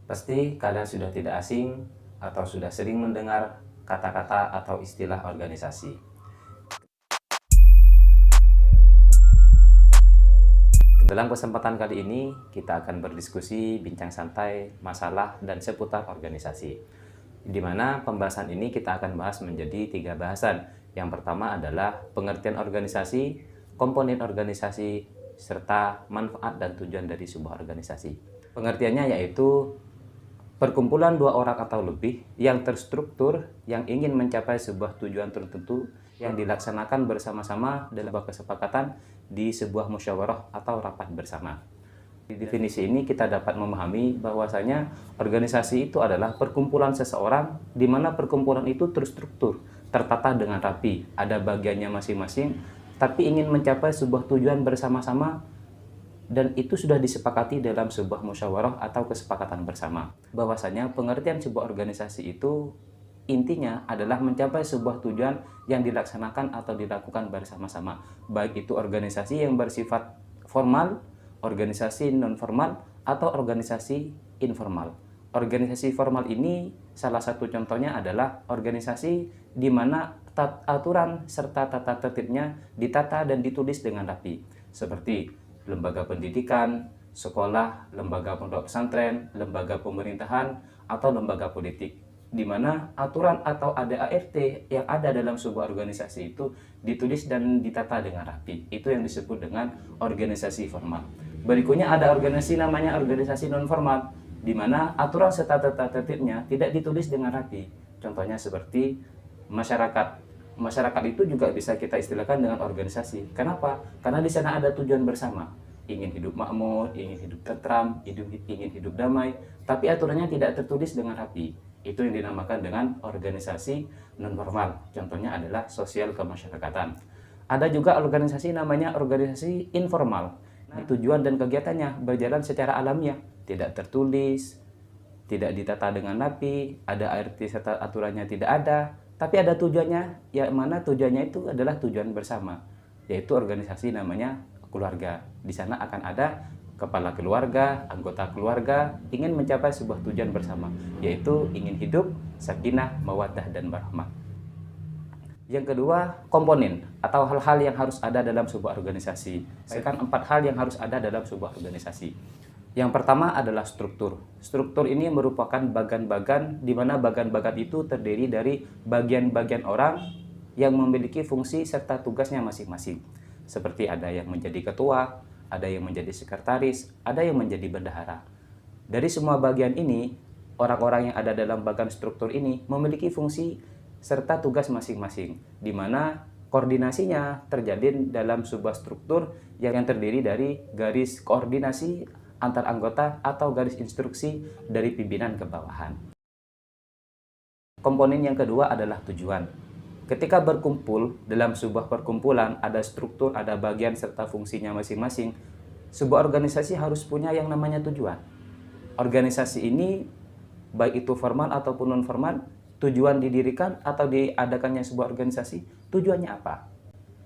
Pasti kalian sudah tidak asing atau sudah sering mendengar kata-kata atau istilah organisasi. Dalam kesempatan kali ini, kita akan berdiskusi, bincang santai, masalah, dan seputar organisasi. Di mana pembahasan ini kita akan bahas menjadi 3 bahasan. Yang pertama adalah pengertian organisasi, komponen organisasi, serta manfaat dan tujuan dari sebuah organisasi. Pengertiannya yaitu perkumpulan 2 orang atau lebih yang terstruktur yang ingin mencapai sebuah tujuan tertentu yang dilaksanakan bersama-sama dalam sebuah kesepakatan di sebuah musyawarah atau rapat bersama. Di definisi ini kita dapat memahami bahwasanya organisasi itu adalah perkumpulan seseorang di mana perkumpulan itu terstruktur, tertata dengan rapi, ada bagiannya masing-masing, tapi ingin mencapai sebuah tujuan bersama-sama dan itu sudah disepakati dalam sebuah musyawarah atau kesepakatan bersama. Bahwasanya pengertian sebuah organisasi itu intinya adalah mencapai sebuah tujuan yang dilaksanakan atau dilakukan bersama-sama. Baik itu organisasi yang bersifat formal, organisasi non-formal, atau organisasi informal. Organisasi formal ini salah satu contohnya adalah organisasi di mana aturan serta tata tertibnya ditata dan ditulis dengan rapi. Seperti lembaga pendidikan, sekolah, lembaga pondok pesantren, lembaga pemerintahan, atau lembaga politik, di mana aturan atau ADART yang ada dalam sebuah organisasi itu ditulis dan ditata dengan rapi. Itu yang disebut dengan organisasi formal. Berikutnya ada organisasi namanya organisasi non formal, di mana aturan serta tata tertibnya tidak ditulis dengan rapi. Contohnya seperti masyarakat. Masyarakat itu juga bisa kita istilahkan dengan organisasi. Kenapa? Karena di sana ada tujuan bersama. Ingin hidup makmur, ingin hidup tentram, ingin hidup damai, tapi aturannya tidak tertulis dengan rapi. Itu yang dinamakan dengan organisasi non-formal. Contohnya adalah sosial kemasyarakatan. Ada juga organisasi namanya organisasi informal. Tujuan dan kegiatannya berjalan secara alamiah, tidak tertulis, tidak ditata dengan rapi, ada ART serta aturannya tidak ada. Tapi ada tujuannya, yang mana tujuannya itu adalah tujuan bersama, yaitu organisasi namanya keluarga. Di sana akan ada kepala keluarga, anggota keluarga, ingin mencapai sebuah tujuan bersama, yaitu ingin hidup sakinah, mawaddah, dan warahmah. Yang kedua, komponen atau hal-hal yang harus ada dalam sebuah organisasi. Sekarang 4 hal yang harus ada dalam sebuah organisasi. Yang pertama adalah struktur. Struktur ini merupakan bagan-bagan di mana bagan-bagan itu terdiri dari bagian-bagian orang yang memiliki fungsi serta tugasnya masing-masing. Seperti ada yang menjadi ketua, ada yang menjadi sekretaris, ada yang menjadi bendahara. Dari semua bagian ini, orang-orang yang ada dalam bagan struktur ini memiliki fungsi serta tugas masing-masing, di mana koordinasinya terjadi dalam sebuah struktur yang terdiri dari garis koordinasi antar anggota atau garis instruksi dari pimpinan ke bawahan. Komponen yang kedua adalah tujuan. Ketika berkumpul dalam sebuah perkumpulan, ada struktur, ada bagian serta fungsinya masing-masing. Sebuah organisasi harus punya yang namanya tujuan. Organisasi ini, baik itu formal ataupun non-formal, tujuan didirikan atau diadakannya sebuah organisasi, tujuannya apa?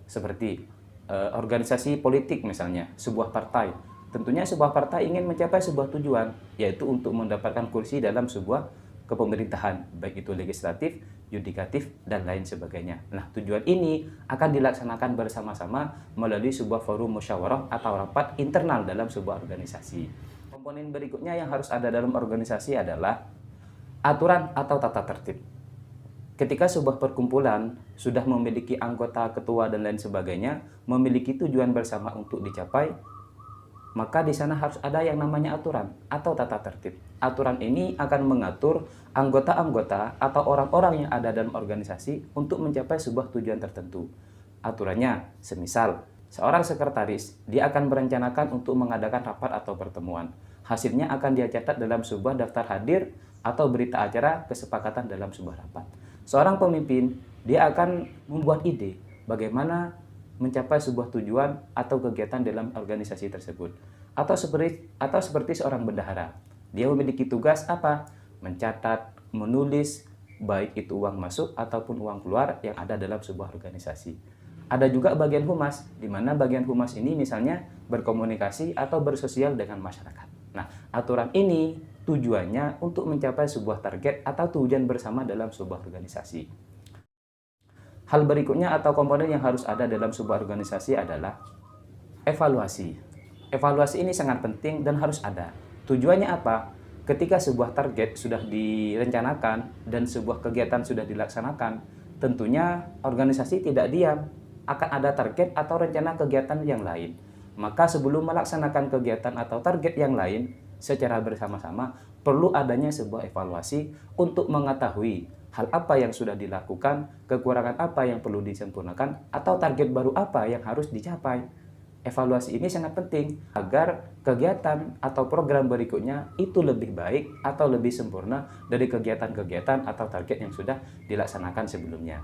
Seperti organisasi politik misalnya, sebuah partai. Tentunya sebuah partai ingin mencapai sebuah tujuan, yaitu untuk mendapatkan kursi dalam sebuah kepemerintahan, baik itu legislatif, yudikatif, dan lain sebagainya. Nah, tujuan ini akan dilaksanakan bersama-sama melalui sebuah forum musyawarah atau rapat internal dalam sebuah organisasi. Komponen berikutnya yang harus ada dalam organisasi adalah aturan atau tata tertib. Ketika sebuah perkumpulan sudah memiliki anggota, ketua, dan lain sebagainya, memiliki tujuan bersama untuk dicapai, maka di sana harus ada yang namanya aturan atau tata tertib. Aturan ini akan mengatur anggota-anggota atau orang-orang yang ada dalam organisasi untuk mencapai sebuah tujuan tertentu. Aturannya, semisal seorang sekretaris, dia akan merencanakan untuk mengadakan rapat atau pertemuan. Hasilnya akan dia catat dalam sebuah daftar hadir atau berita acara kesepakatan dalam sebuah rapat. Seorang pemimpin, dia akan membuat ide bagaimana mencapai sebuah tujuan atau kegiatan dalam organisasi tersebut. Atau seperti seorang bendahara. Dia memiliki tugas apa? Mencatat, menulis, baik itu uang masuk ataupun uang keluar yang ada dalam sebuah organisasi. Ada juga bagian humas, di mana bagian humas ini misalnya berkomunikasi atau bersosial dengan masyarakat. Nah, aturan ini tujuannya untuk mencapai sebuah target atau tujuan bersama dalam sebuah organisasi. Hal berikutnya atau komponen yang harus ada dalam sebuah organisasi adalah evaluasi. Evaluasi ini sangat penting dan harus ada. Tujuannya apa? Ketika sebuah target sudah direncanakan dan sebuah kegiatan sudah dilaksanakan, tentunya organisasi tidak diam, akan ada target atau rencana kegiatan yang lain. Maka sebelum melaksanakan kegiatan atau target yang lain secara bersama-sama, perlu adanya sebuah evaluasi untuk mengetahui hal apa yang sudah dilakukan, kekurangan apa yang perlu disempurnakan, atau target baru apa yang harus dicapai. Evaluasi ini sangat penting agar kegiatan atau program berikutnya itu lebih baik atau lebih sempurna dari kegiatan-kegiatan atau target yang sudah dilaksanakan sebelumnya.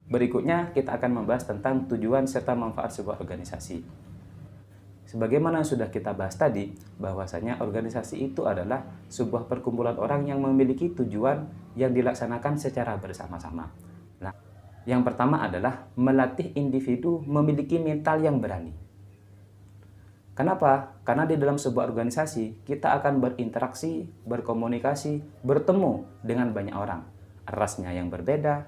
Berikutnya kita akan membahas tentang tujuan serta manfaat sebuah organisasi. Sebagaimana sudah kita bahas tadi, bahwasanya organisasi itu adalah sebuah perkumpulan orang yang memiliki tujuan yang dilaksanakan secara bersama-sama. Nah, yang pertama adalah melatih individu memiliki mental yang berani. Kenapa? Karena di dalam sebuah organisasi, kita akan berinteraksi, berkomunikasi, bertemu dengan banyak orang. Rasnya yang berbeda,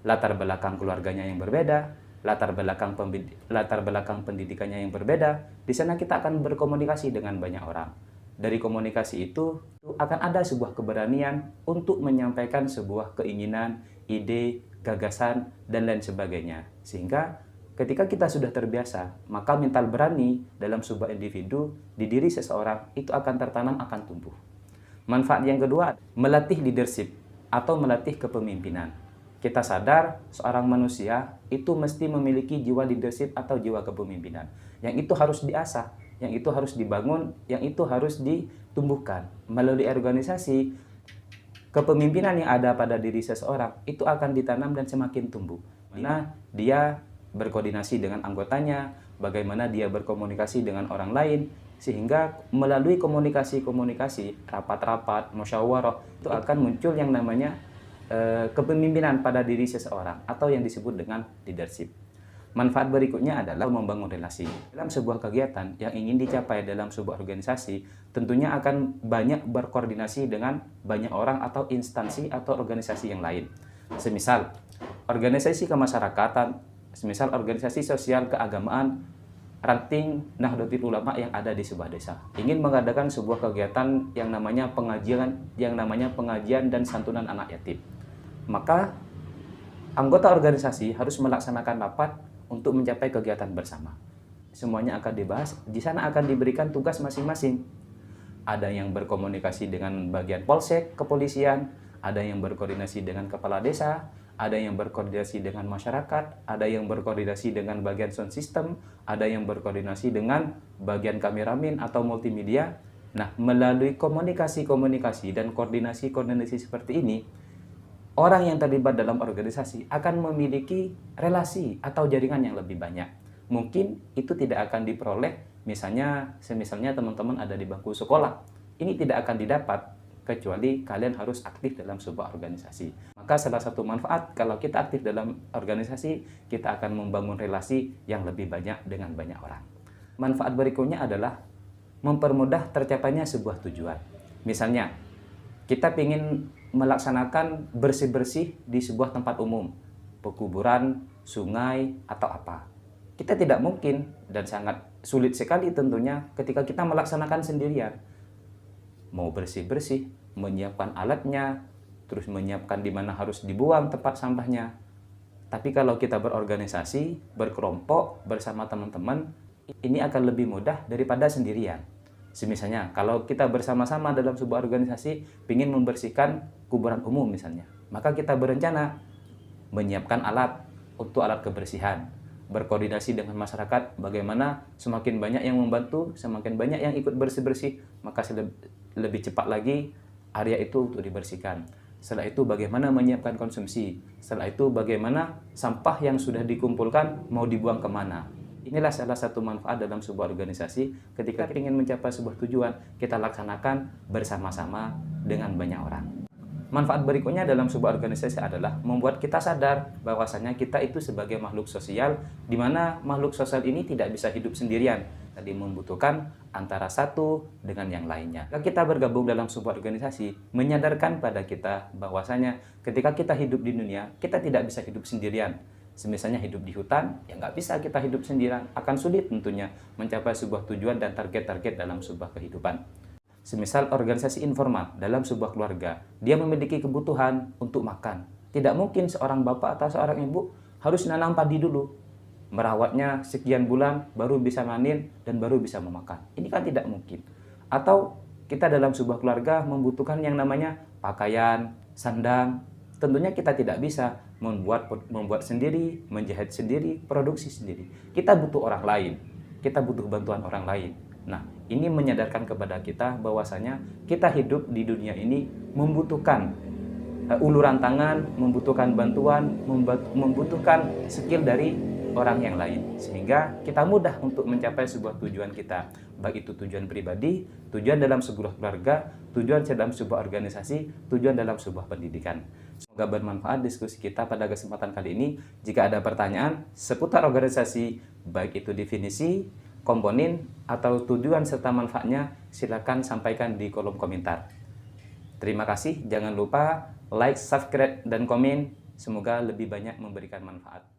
latar belakang keluarganya yang berbeda, latar belakang pendidikannya yang berbeda. Di sana kita akan berkomunikasi dengan banyak orang. Dari komunikasi itu akan ada sebuah keberanian untuk menyampaikan sebuah keinginan, ide, gagasan, dan lain sebagainya. Sehingga ketika kita sudah terbiasa, maka mental berani dalam sebuah individu di diri seseorang itu akan tertanam, akan tumbuh. Manfaat yang kedua, melatih leadership atau melatih kepemimpinan. Kita sadar seorang manusia itu mesti memiliki jiwa leadership atau jiwa kepemimpinan. Yang itu harus diasah, yang itu harus dibangun, yang itu harus ditumbuhkan. Melalui organisasi, kepemimpinan yang ada pada diri seseorang itu akan ditanam dan semakin tumbuh. Bagaimana dia berkoordinasi dengan anggotanya, bagaimana dia berkomunikasi dengan orang lain, sehingga melalui komunikasi-komunikasi, rapat-rapat, musyawarah, itu akan muncul yang namanya kepemimpinan pada diri seseorang atau yang disebut dengan leadership. Manfaat berikutnya adalah membangun relasi. Dalam sebuah kegiatan yang ingin dicapai dalam sebuah organisasi, tentunya akan banyak berkoordinasi dengan banyak orang atau instansi atau organisasi yang lain. Semisal, organisasi kemasyarakatan, semisal organisasi sosial keagamaan, ranting Nahdlatul Ulama yang ada di sebuah desa. Ingin mengadakan sebuah kegiatan yang namanya pengajian dan santunan anak yatim. Maka, anggota organisasi harus melaksanakan rapat untuk mencapai kegiatan bersama. Semuanya akan dibahas, di sana akan diberikan tugas masing-masing. Ada yang berkomunikasi dengan bagian polsek, kepolisian, ada yang berkoordinasi dengan kepala desa, ada yang berkoordinasi dengan masyarakat, ada yang berkoordinasi dengan bagian sound system, ada yang berkoordinasi dengan bagian kameramen atau multimedia. Nah, melalui komunikasi-komunikasi dan koordinasi-koordinasi seperti ini, orang yang terlibat dalam organisasi akan memiliki relasi atau jaringan yang lebih banyak. Mungkin itu tidak akan diperoleh, misalnya teman-teman ada di bangku sekolah. Ini tidak akan didapat, kecuali kalian harus aktif dalam sebuah organisasi. Maka salah satu manfaat kalau kita aktif dalam organisasi, kita akan membangun relasi yang lebih banyak dengan banyak orang. Manfaat berikutnya adalah mempermudah tercapainya sebuah tujuan. Misalnya, kita ingin melaksanakan bersih-bersih di sebuah tempat umum, pekuburan, sungai, atau apa. Kita tidak mungkin dan sangat sulit sekali tentunya ketika kita melaksanakan sendirian. Mau bersih-bersih, menyiapkan alatnya, terus menyiapkan di mana harus dibuang tempat sampahnya. Tapi kalau kita berorganisasi, berkelompok, bersama teman-teman, ini akan lebih mudah daripada sendirian. Misalnya, kalau kita bersama-sama dalam sebuah organisasi ingin membersihkan kuburan umum misalnya, maka kita berencana menyiapkan alat untuk alat kebersihan, berkoordinasi dengan masyarakat, bagaimana semakin banyak yang membantu, semakin banyak yang ikut bersih-bersih, maka lebih cepat lagi area itu untuk dibersihkan. Setelah itu bagaimana menyiapkan konsumsi, setelah itu bagaimana sampah yang sudah dikumpulkan mau dibuang kemana. Inilah salah satu manfaat dalam sebuah organisasi. Ketika kita ingin mencapai sebuah tujuan, kita laksanakan bersama-sama dengan banyak orang. Manfaat berikutnya dalam sebuah organisasi adalah membuat kita sadar bahwasanya kita itu sebagai makhluk sosial, di mana makhluk sosial ini tidak bisa hidup sendirian. tadi membutuhkan antara satu dengan yang lainnya. Jika kita bergabung dalam sebuah organisasi, menyadarkan pada kita bahwasanya ketika kita hidup di dunia, kita tidak bisa hidup sendirian. Semisalnya hidup di hutan, ya nggak bisa kita hidup sendirian. Akan sulit tentunya mencapai sebuah tujuan dan target-target dalam sebuah kehidupan. Semisal organisasi informal dalam sebuah keluarga, dia memiliki kebutuhan untuk makan. Tidak mungkin seorang bapak atau seorang ibu harus nanam padi dulu, merawatnya sekian bulan, baru bisa panen dan baru bisa memakan. Ini kan tidak mungkin. Atau kita dalam sebuah keluarga membutuhkan yang namanya pakaian, sandang. Tentunya kita tidak bisa membuat sendiri, menjahit sendiri, produksi sendiri. Kita butuh orang lain. Kita butuh bantuan orang lain. Nah, ini menyadarkan kepada kita bahwasanya kita hidup di dunia ini membutuhkan uluran tangan, membutuhkan bantuan, membutuhkan skill dari orang yang lain. Sehingga kita mudah untuk mencapai sebuah tujuan kita. Baik itu tujuan pribadi, tujuan dalam sebuah keluarga, tujuan dalam sebuah organisasi, tujuan dalam sebuah pendidikan. Semoga bermanfaat diskusi kita pada kesempatan kali ini. Jika ada pertanyaan seputar organisasi, baik itu definisi, komponen, atau tujuan serta manfaatnya, silakan sampaikan di kolom komentar. Terima kasih, jangan lupa like, subscribe, dan komen. Semoga lebih banyak memberikan manfaat.